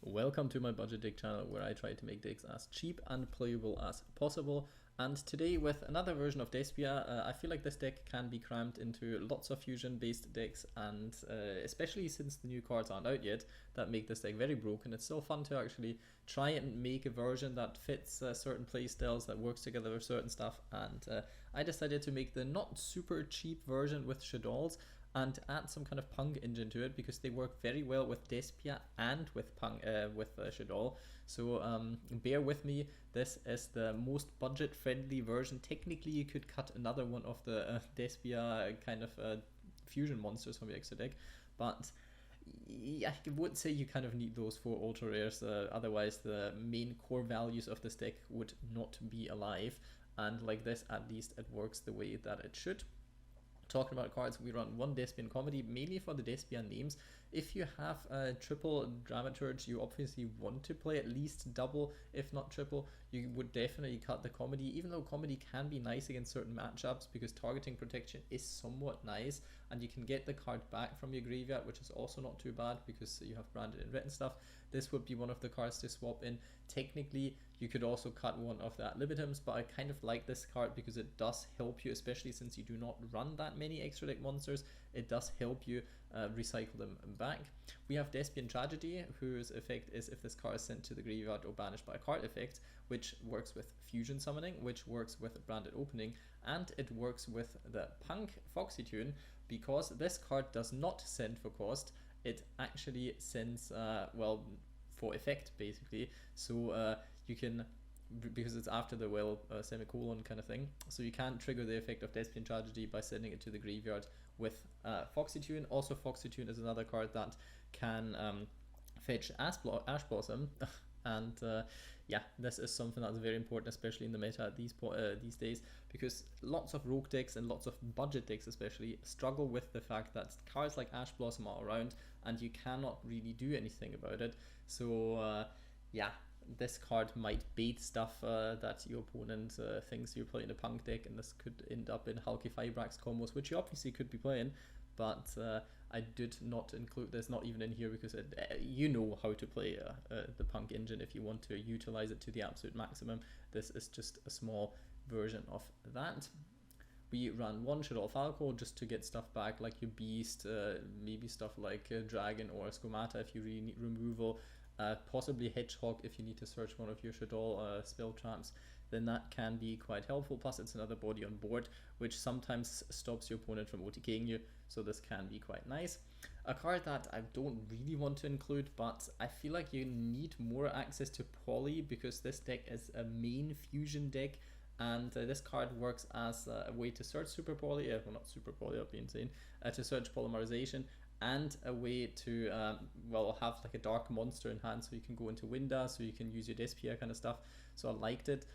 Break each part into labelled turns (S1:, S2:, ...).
S1: Welcome to my budget deck channel where I try to make decks as cheap and playable as possible. And today with another version of Despia, I feel like this deck can be crammed into lots of fusion based decks, and especially since the new cards aren't out yet that make this deck very broken, it's still fun to actually try and make a version that fits certain playstyles, that works together with certain stuff. And I decided to make the not super cheap version with Shaddolls and add some kind of p.u.n.k engine to it because they work very well with Despia and with Shaddoll. So bear with me, this is the most budget friendly version. Technically you could cut another one of the Despia kind of fusion monsters from your extra deck, but yeah, I would say you kind of need those 4 ultra rares, otherwise the main core values of this deck would not be alive, and like this at least it works the way that it should. Talking about cards, we run 1 Despian comedy, mainly for the Despian names. If you have a triple dramaturge, you obviously want to play at least double, if not triple. You would definitely cut the comedy, even though comedy can be nice against certain matchups because targeting protection is somewhat nice, and you can get the card back from your graveyard, which is also not too bad because you have branded and written stuff. This would be one of the cards to swap in. Technically, you could also cut one of the ad libitum's, but I kind of like this card because it does help you, especially since you do not run that many extra deck monsters. It does help you recycle them back. We have Despian Tragedy, whose effect is if this card is sent to the graveyard or banished by a card effect, which works with fusion summoning, which works with branded opening, and it works with the p.u.n.k Foxy Tune, because this card does not send for cost. It actually sends, well, for effect basically. So you can, because it's after the semicolon kind of thing, so you can't trigger the effect of Despian Tragedy by sending it to the graveyard with Foxy Tune. Also, Foxy Tune is another card that can fetch Ash Blossom. And yeah, this is something that's very important, especially in the meta these days, because lots of rogue decks and lots of budget decks especially struggle with the fact that cards like Ash Blossom are around and you cannot really do anything about it. So yeah, this card might bait stuff that your opponent thinks you're playing a p.u.n.k deck, and this could end up in Hulky Fibrax combos, which you obviously could be playing, but I did not include this, not even in here, because you know how to play the p.u.n.k engine if you want to utilize it to the absolute maximum. This is just a small version of that. We run 1 Shaddoll Falco just to get stuff back, like your Beast, maybe stuff like Dragon or Skomata if you really need removal, possibly Hedgehog if you need to search one of your Shaddoll spell traps. Then that can be quite helpful. Plus it's another body on board, which sometimes stops your opponent from OTKing you, so this can be quite nice. A card that I don't really want to include, but I feel like you need more access to Poly, because this deck is a main fusion deck, and this card works as a way to search Super Poly, well, not Super Poly, that'd be insane, to search polymerization, and a way to well, have like a dark monster in hand, so you can go into Winda, so you can use your Despia kind of stuff. So I liked it.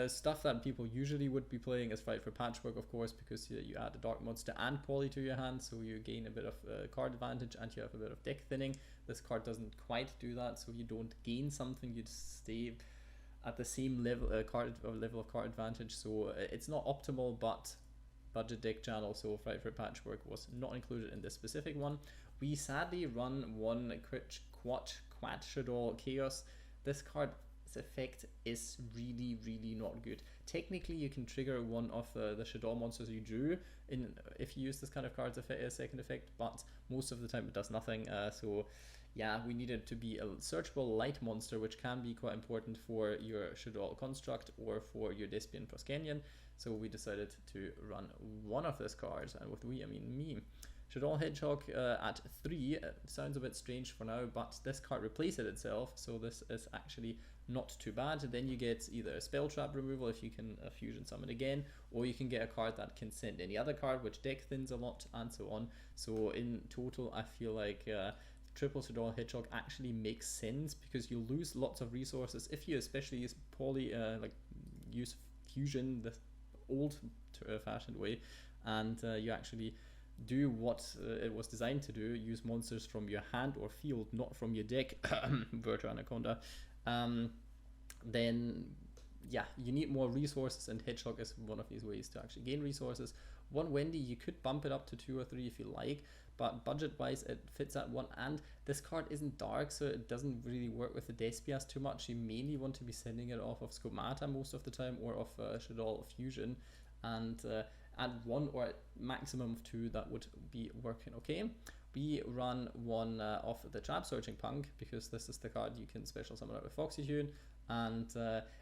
S1: Stuff that people usually would be playing is Fight for Patchwork, of course, because you add a dark monster and Poly to your hand, so you gain a bit of card advantage and you have a bit of deck thinning. This card doesn't quite do that, so you don't gain something, you just stay at the same level level of card advantage. So it's not optimal, but budget deck channel, so Fight for Patchwork was not included in this specific one. We sadly run 1 Quat Shaddoll Chaos. This card's effect is really not good. Technically you can trigger one of the Shaddoll monsters you drew if you use this kind of card's second effect, but most of the time it does nothing. So yeah, we need it to be a searchable light monster, which can be quite important for your Shaddoll construct or for your Despian Proskenion. So we decided to run 1 of these cards, and with we I mean me. Shaddoll Hedgehog at 3 sounds a bit strange for now, but this card replaces itself, so this is actually not too bad. Then you get either a spell trap removal if you can fusion summon again, or you can get a card that can send any other card, which deck thins a lot, and so on. So in total, I feel like triple Shaddoll Hedgehog actually makes sense, because you lose lots of resources if you especially use Poly, like use fusion the old fashioned way, and you actually do what it was designed to do, use monsters from your hand or field, not from your deck, Virtua Anaconda, then yeah, you need more resources, and Hedgehog is one of these ways to actually gain resources. 1 Wendy, you could bump it up to 2 or 3 if you like, but budget-wise it fits at 1, and this card isn't dark, so it doesn't really work with the Despias too much. You mainly want to be sending it off of Skomata most of the time, or off Shaddoll Fusion, and at 1 or maximum of 2 that would be working okay. We run one of the Trap Searching p.u.n.k, because this is the card you can special summon out with Foxy Tune, and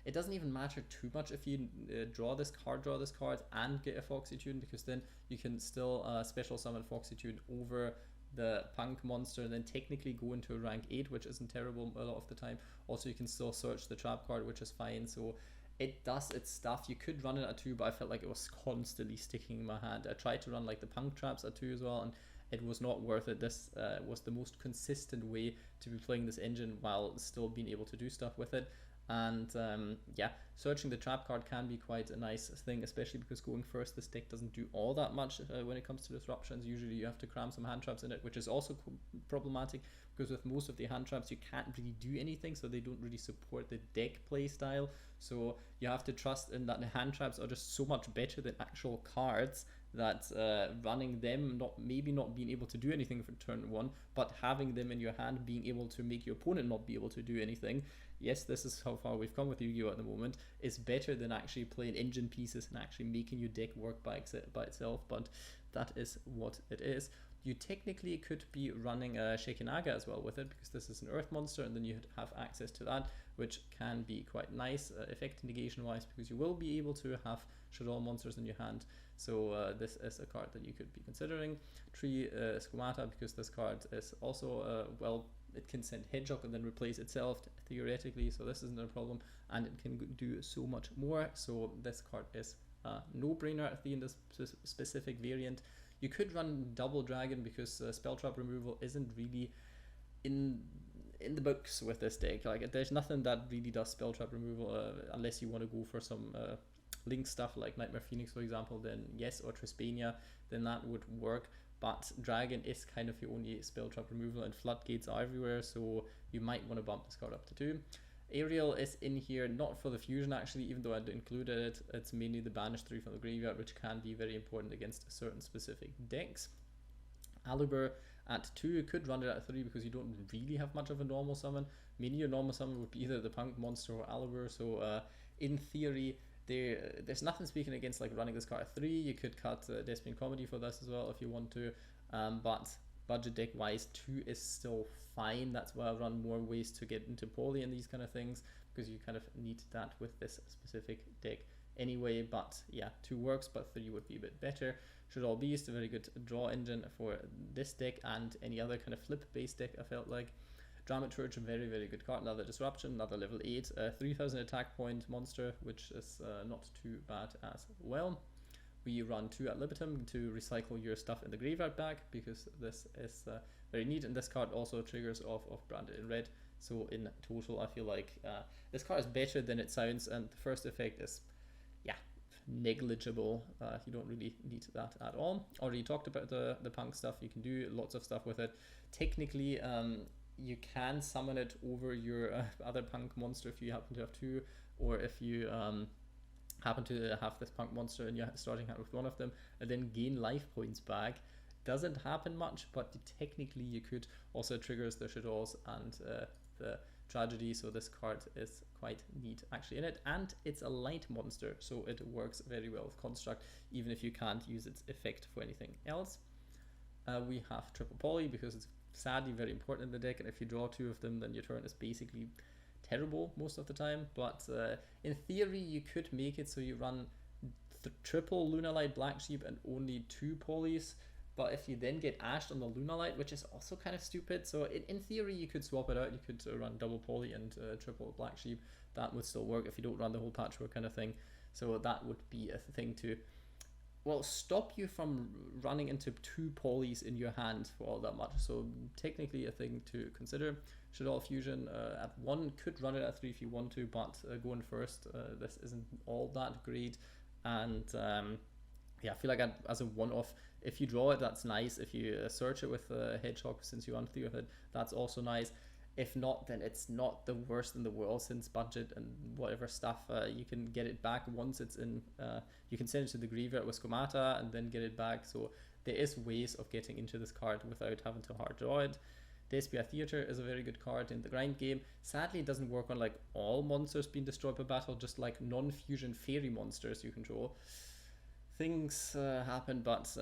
S1: it doesn't even matter too much if you draw this card and get a Foxy Tune, because then you can still special summon Foxy Tune over the p.u.n.k monster, and then technically go into a rank 8, which isn't terrible a lot of the time. Also, you can still search the trap card, which is fine, so it does its stuff. You could run it at 2, but I felt like it was constantly sticking in my hand. I tried to run like the p.u.n.k traps at 2 as well, and it was not worth it. This was the most consistent way to be playing this engine while still being able to do stuff with it. And yeah, searching the trap card can be quite a nice thing, especially because going first, this deck doesn't do all that much when it comes to disruptions. Usually you have to cram some hand traps in it, which is also problematic, because with most of the hand traps you can't really do anything, so they don't really support the deck play style. So you have to trust in that the hand traps are just so much better than actual cards, that running them, maybe not being able to do anything for turn 1, but having them in your hand, being able to make your opponent not be able to do anything. Yes, this is how far we've come with Yu-Gi-Oh at the moment. Is better than actually playing engine pieces and actually making your deck work by itself, but that is what it is. You technically could be running a Shekinaga as well with it, because this is an earth monster, and then you have access to that, which can be quite nice effect negation wise, because you will be able to have Shaddoll monsters in your hand. So this is a card that you could be considering. 3 Skomata, because this card is also well, it can send Hedgehog and then replace itself theoretically, so this isn't a problem, and it can do so much more. So this card is a no-brainer in this specific variant. You could run double dragon, because spell trap removal isn't really in the books with this deck. Like, there's nothing that really does spell trap removal unless you want to go for some link stuff like Nightmare Phoenix, for example, then yes, or Trispania, then that would work. But dragon is kind of your only spell trap removal, and floodgates are everywhere, so you might want to bump this card up to 2. Ariel is in here not for the fusion actually, even though I included it. It's mainly the banish 3 from the graveyard, which can be very important against certain specific decks. Alubur at 2, you could run it at 3 because you don't really have much of a normal summon. Mainly your normal summon would be either the p.u.n.k monster or Alubur, so in theory there's nothing speaking against like running this card at 3. You could cut Despia Comedy for this as well if you want to, but budget deck wise 2 is still fine. That's why I run more ways to get into poly and these kind of things, because you kind of need that with this specific deck anyway. But yeah, 2 works, but 3 would be a bit better. Shaddoll Beast, a very good draw engine for this deck and any other kind of flip based deck, I felt like. Dramaturge, very, very good card. Another disruption, another level 8, 3000 attack point monster, which is not too bad as well. We run 2 ad libitum to recycle your stuff in the graveyard back, because this is very neat, and this card also triggers off of Branded in Red. So in total, I feel like this card is better than it sounds, and the first effect is, yeah, negligible. You don't really need that at all. Already talked about the p.u.n.k stuff. You can do lots of stuff with it. Technically, you can summon it over your other p.u.n.k monster if you happen to have 2, or if you happen to have this p.u.n.k monster and you're starting out with one of them, and then gain life points back. Doesn't happen much, but technically you could. Also triggers the Shaddolls and the Tragedy, so this card is quite neat actually in it, and it's a light monster, so it works very well with Construct, even if you can't use its effect for anything else. We have triple poly, because it's sadly very important in the deck, and if you draw 2 of them, then your turn is basically terrible most of the time. But in theory you could make it so you run triple Lunalight Black Sheep and only 2 polys, but if you then get ashed on the Lunalight, which is also kind of stupid, so in theory you could swap it out. You could run double poly and triple Black Sheep. That would still work if you don't run the whole patchwork kind of thing. So that would be a thing to, well, stop you from running into 2 polys in your hand for all that much. So technically a thing to consider. Shaddoll Fusion at 1, could run it at 3 if you want to, but going first, this isn't all that great. And yeah, I feel like as a one-off, if you draw it, that's nice. If you search it with Hedgehog, since you run 3 with it, that's also nice. If not, then it's not the worst in the world, since budget and whatever stuff, you can get it back once it's in, you can send it to the graveyard with Skomata and then get it back. So there is ways of getting into this card without having to hard draw it. Despia Theater is a very good card in the grind game. Sadly, it doesn't work on like all monsters being destroyed by battle, just like non-fusion fairy monsters you control. Things happen, but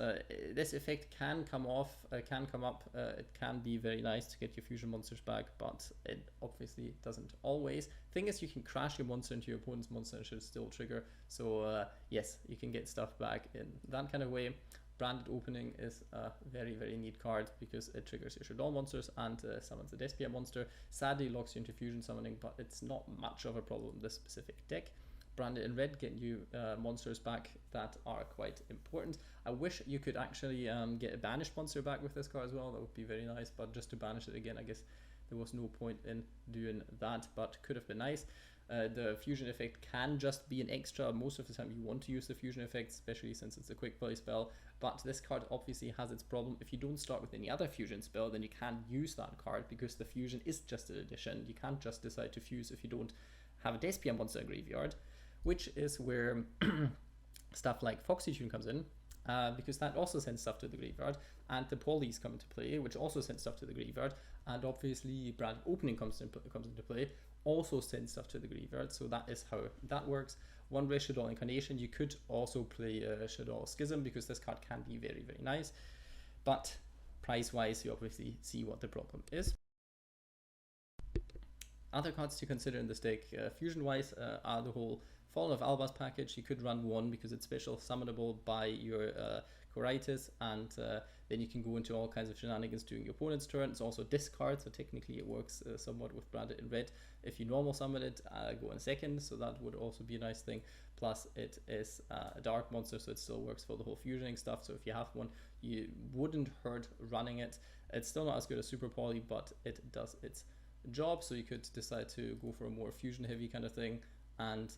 S1: this effect can come off, can come up. It can be very nice to get your fusion monsters back, but it obviously doesn't always. Thing is, you can crash your monster into your opponent's monster and it should still trigger. So yes, you can get stuff back in that kind of way. Branded Opening is a very, very neat card because it triggers your Shaddoll monsters and summons the Despia monster. Sadly, locks you into fusion summoning, but it's not much of a problem in this specific deck. Branded in red, getting you monsters back that are quite important. I wish you could actually get a banished monster back with this card as well. That would be very nice, but just to banish it again, I guess there was no point in doing that, but could have been nice. The fusion effect can just be an extra. Most of the time you want to use the fusion effect, especially since it's a quick play spell, but this card obviously has its problem. If you don't start with any other fusion spell, then you can't use that card because the fusion is just an addition. You can't just decide to fuse if you don't have a Despia monster in graveyard, which is where stuff like Foxy Tune comes in, because that also sends stuff to the graveyard, and the Polys come into play, which also sends stuff to the graveyard, and obviously Branded Opening comes into play, also sends stuff to the graveyard. So that is how that works. One way Shaddoll Incarnation, you could also play Shaddoll Schism because this card can be very, very nice, but price wise you obviously see what the problem is. Other cards to consider in this deck, fusion wise, are the whole Fallen of Albas package. You could run one because it's special summonable by your Coritis, and then you can go into all kinds of shenanigans during your opponent's turn. It's also discard, so technically it works somewhat with Branded in red. If you normal summon it, go in second, so that would also be a nice thing. Plus it is a dark monster, so it still works for the whole fusioning stuff. So if you have one, you wouldn't hurt running it. It's still not as good as Super Poly, but it does its job. So you could decide to go for a more fusion heavy kind of thing and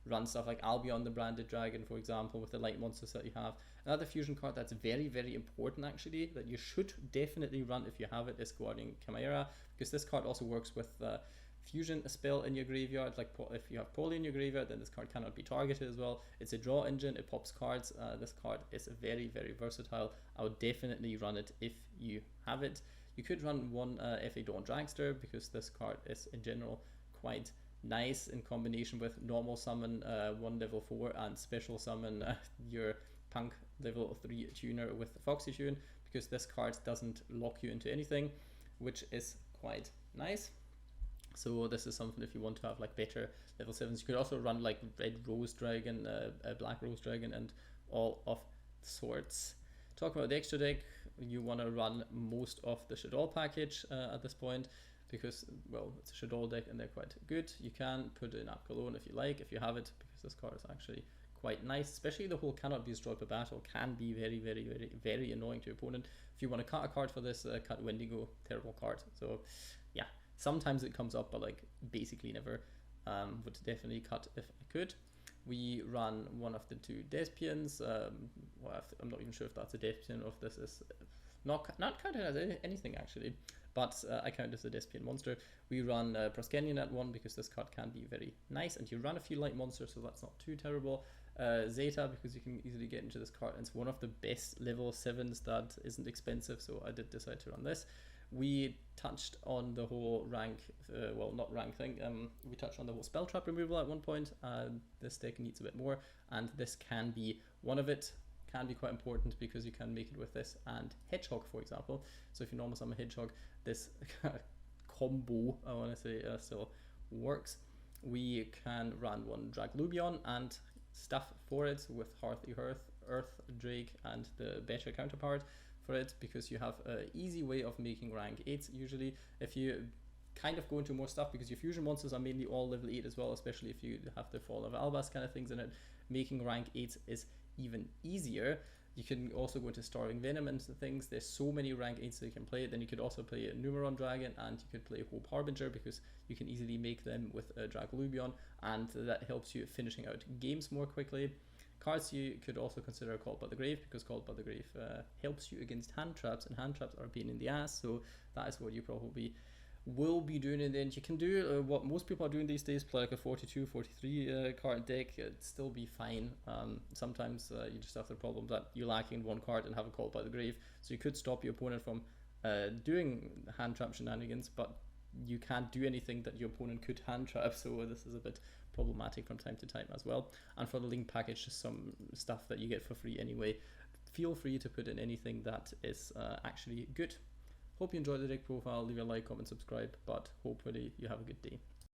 S1: run stuff like Albion the Branded Dragon, for example, with the light monsters that you have. Another fusion card that's very, very important actually, that you should definitely run if you have it, is Guardian Chimera, because this card also works with fusion a spell in your graveyard. Like if you have Poly in your graveyard, then this card cannot be targeted as well. It's a draw engine, it pops cards. This card is very, very versatile. I would definitely run it if you have it. You could run one FA Dawn Dragster because this card is in general quite nice in combination with normal summon one level 4 and special summon your p.u.n.k level 3 tuner with Foxy Tune, because this card doesn't lock you into anything, which is quite nice. So this is something if you want to have like better level 7s. You could also run like Red Rose Dragon, Black Rose Dragon, and all of sorts. Talk about the extra deck, you want to run most of the Shaddoll package at this point, because, well, it's a Shaddoll deck and they're quite good. You can put in Apkalone if you like, if you have it, because this card is actually quite nice. Especially the whole cannot be destroyed by battle can be very, very, very, very annoying to your opponent. If you want to cut a card for this, cut Wendigo, terrible card. So yeah, sometimes it comes up, but like basically never. Would definitely cut if I could. We run one of the two Despians. Well, I'm not even sure if that's a Despian or if this is not counted as anything actually, but I count as a Despian monster. We run Proskenion at 1 because this card can be very nice, and you run a few light monsters, so that's not too terrible. Zeta, because you can easily get into this card, and it's one of the best level 7s that isn't expensive, so I did decide to run this. We touched on the whole rank, well, not rank thing, we touched on the whole spell trap removal at one point. This deck needs a bit more, and this can be one of it. Can be quite important because you can make it with this and Hedgehog, for example. So if you normal summon Hedgehog, this combo, I want to say, still works. We can run one Draglubion and stuff for it with Hearthy Earth Drake, and the better counterpart for it, because you have an easy way of making rank 8s usually. If you kind of go into more stuff, because your fusion monsters are mainly all level 8 as well, especially if you have the Fall of Albas kind of things in it, making rank 8s is even easier. You can also go into Starving Venom and things. There's so many rank 8s that you can play. Then you could also play a Numeron Dragon, and you could play Hope Harbinger, because you can easily make them with a Draglubion, and that helps you finishing out games more quickly. Cards you could also consider Called by the Grave, because Called by the Grave helps you against hand traps, and hand traps are a pain in the ass, so that is what you probably will be doing in the end. You can do what most people are doing these days, play like a 42, 43 card deck. It'd still be fine. Sometimes you just have the problem that you're lacking one card and have a Call by the Grave, so you could stop your opponent from doing hand trap shenanigans, but you can't do anything that your opponent could hand trap, so this is a bit problematic from time to time as well. And for the link package, just some stuff that you get for free anyway. Feel free to put in anything that is actually good. Hope you enjoyed the deck profile. Leave a like, comment, subscribe, but hopefully you have a good day.